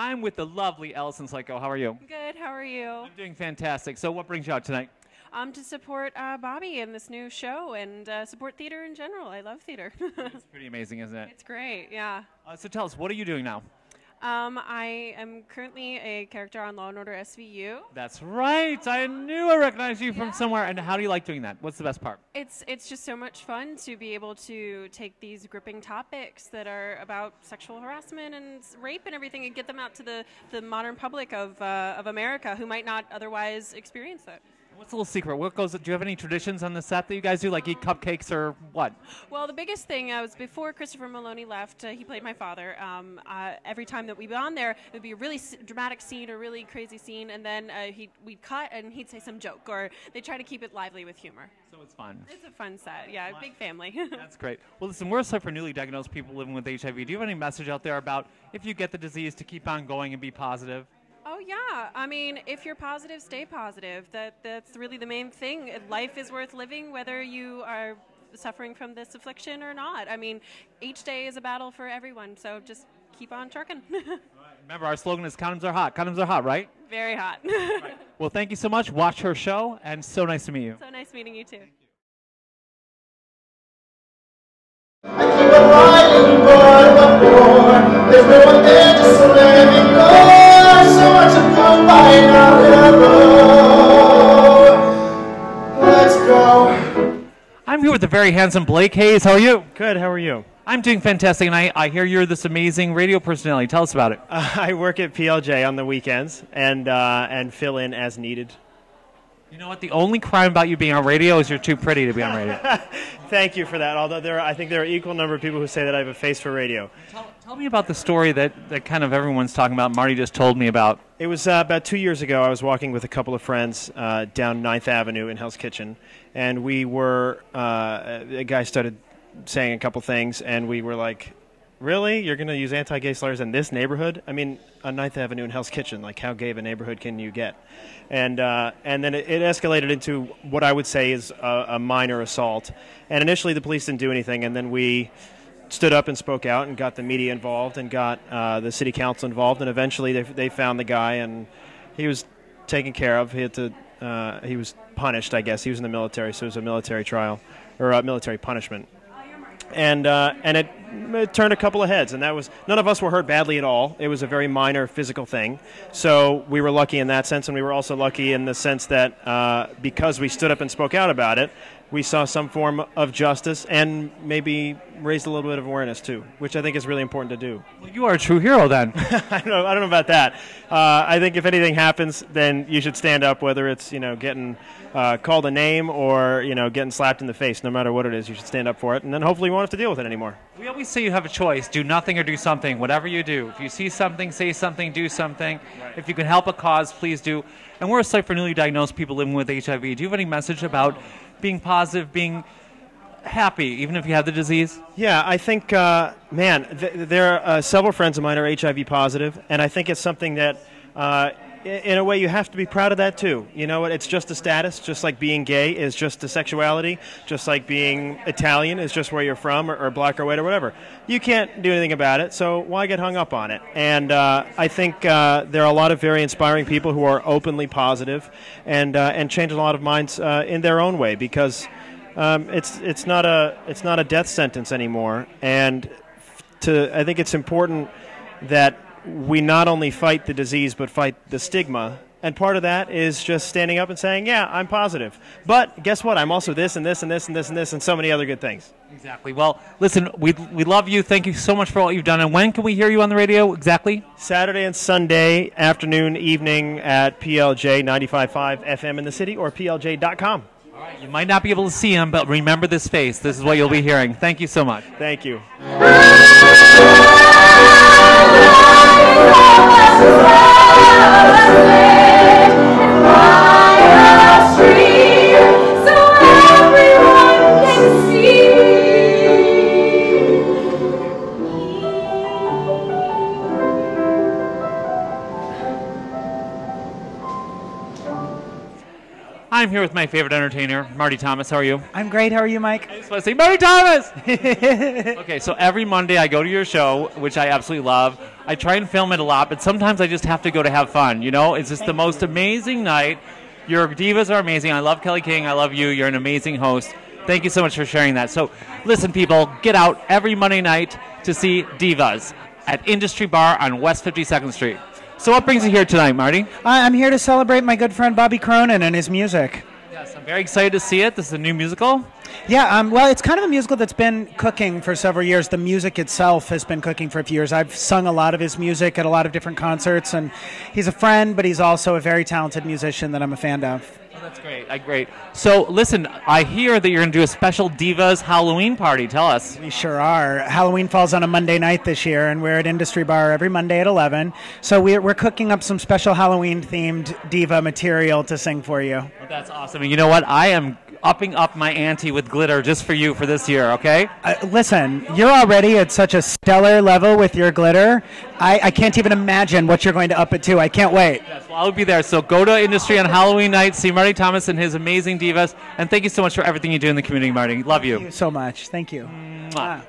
I'm with the lovely Allison Siko. How are you? Good, how are you? I'm doing fantastic. So what brings you out tonight? To support Bobby in this new show and support theater in general. I love theater. It's pretty amazing, isn't it? It's great, yeah. So tell us, what are you doing now? I am currently a character on Law and Order SVU. That's right. I knew I recognized you from somewhere. And how do you like doing that? What's the best part? It's just so much fun to be able to take these gripping topics that are about sexual harassment and rape and everything and get them out to the modern public of America who might not otherwise experience it. What's the little secret? Do you have any traditions on the set that you guys do, like eat cupcakes or what? Well, the biggest thing was before Christopher Maloney left, he played my father. Every time that we'd be on there, it would be a really dramatic scene or really crazy scene, and then we'd cut and he'd say some joke, or they try to keep it lively with humor. So it's fun. It's a fun set, yeah, big family. That's great. Well, listen, we're sorry for newly diagnosed people living with HIV. Do you have any message out there about if you get the disease to keep on going and be positive? Oh, yeah. I mean, if you're positive, stay positive. That's really the main thing. Life is worth living, whether you are suffering from this affliction or not. I mean, each day is a battle for everyone, so just keep on trucking. All right. Remember, our slogan is condoms are hot. Condoms are hot, right? Very hot. Right. Well, thank you so much. Watch her show, and so nice to meet you. So nice meeting you, too. I keep on riding, boy, but boy, there's no one there to let me go. So much to go by now, let's go. I'm here with the very handsome Blake Hayes. How are you? Good, how are you? I'm doing fantastic, and I hear you're this amazing radio personality. Tell us about it. I work at PLJ on the weekends and fill in as needed. You know what? The only crime about you being on radio is you're too pretty to be on radio. Thank you for that. Although I think there are an equal number of people who say that I have a face for radio. Tell me about the story that kind of everyone's talking about. Marty just told me about. It was about 2 years ago. I was walking with a couple of friends down 9th Avenue in Hell's Kitchen, and we were a guy started saying a couple things, and we were like, really? You're going to use anti-gay slurs in this neighborhood? I mean, on 9th Avenue in Hell's Kitchen, like how gay of a neighborhood can you get? And then it escalated into what I would say is a minor assault. And initially the police didn't do anything, and then we stood up and spoke out and got the media involved and got the city council involved, and eventually they found the guy, and he was taken care of. He was punished, I guess. He was in the military, so it was a military trial, or a military punishment. And it turned a couple of heads, and none of us were hurt badly at all. It was a very minor physical thing, so we were lucky in that sense, and we were also lucky in the sense that because we stood up and spoke out about it, we saw some form of justice and maybe raised a little bit of awareness too, which I think is really important to do. Well, you are a true hero then. I don't know about that. I think if anything happens, then you should stand up, whether it's getting called a name or getting slapped in the face. No matter what it is, you should stand up for it, and then hopefully you won't have to deal with it anymore. We always say you have a choice: do nothing or do something. Whatever you do, if you see something, say something, do something. Right. If you can help a cause, please do. And we're a site for newly diagnosed people living with HIV. Do you have any message about being positive, being happy, even if you have the disease? Yeah, I think, there are several friends of mine are HIV positive, and I think it's something that, in a way, you have to be proud of that too. You know what? It's just a status, just like being gay is just a sexuality, just like being Italian is just where you're from, or black or white or whatever. You can't do anything about it, so why get hung up on it? And I think there are a lot of very inspiring people who are openly positive and change a lot of minds in their own way, because it's not a death sentence anymore. And I think it's important that we not only fight the disease but fight the stigma, and part of that is just standing up and saying, yeah, I'm positive, but guess what, I'm also this and this and this and this and this and so many other good things. Exactly. Well, listen, we love you. Thank you so much for all you've done. And when can we hear you on the radio exactly? Saturday and Sunday afternoon, evening at PLJ 95.5 FM in the city, or PLJ.com. All right. You might not be able to see him, but remember this face. This is what you'll be hearing. Thank you so much. Thank you. I'm here with my favorite entertainer, Marty Thomas. How are you? I'm great. How are you, Mike? I just want to say, Marty Thomas! Okay, so every Monday I go to your show, which I absolutely love. I try and film it a lot, but sometimes I just have to go to have fun, you know? It's just the most amazing night. Your divas are amazing. I love Kelly King. I love you. You're an amazing host. Thank you so much for sharing that. So listen, people, get out every Monday night to see Divas at Industry Bar on West 52nd Street. So what brings you here tonight, Marty? I'm here to celebrate my good friend Bobby Cronin and his music. Yes, I'm very excited to see it. This is a new musical. Yeah, well, it's kind of a musical that's been cooking for several years. The music itself has been cooking for a few years. I've sung a lot of his music at a lot of different concerts, and he's a friend, but he's also a very talented musician that I'm a fan of. Oh, that's great. Great. So, listen, I hear that you're going to do a special Divas Halloween party. Tell us. We sure are. Halloween falls on a Monday night this year, and we're at Industry Bar every Monday at 11. So we're cooking up some special Halloween-themed diva material to sing for you. Well, that's awesome. And you know what? I am upping up my ante with glitter just for you for this year, okay? Listen, you're already at such a stellar level with your glitter. I can't even imagine what you're going to up it to. I can't wait. Yes, well, I'll be there. So go to Industry on Halloween night, see Marty Thomas and his amazing divas, and thank you so much for everything you do in the community, Marty. Love you. Thank you so much. Thank you. Mwah.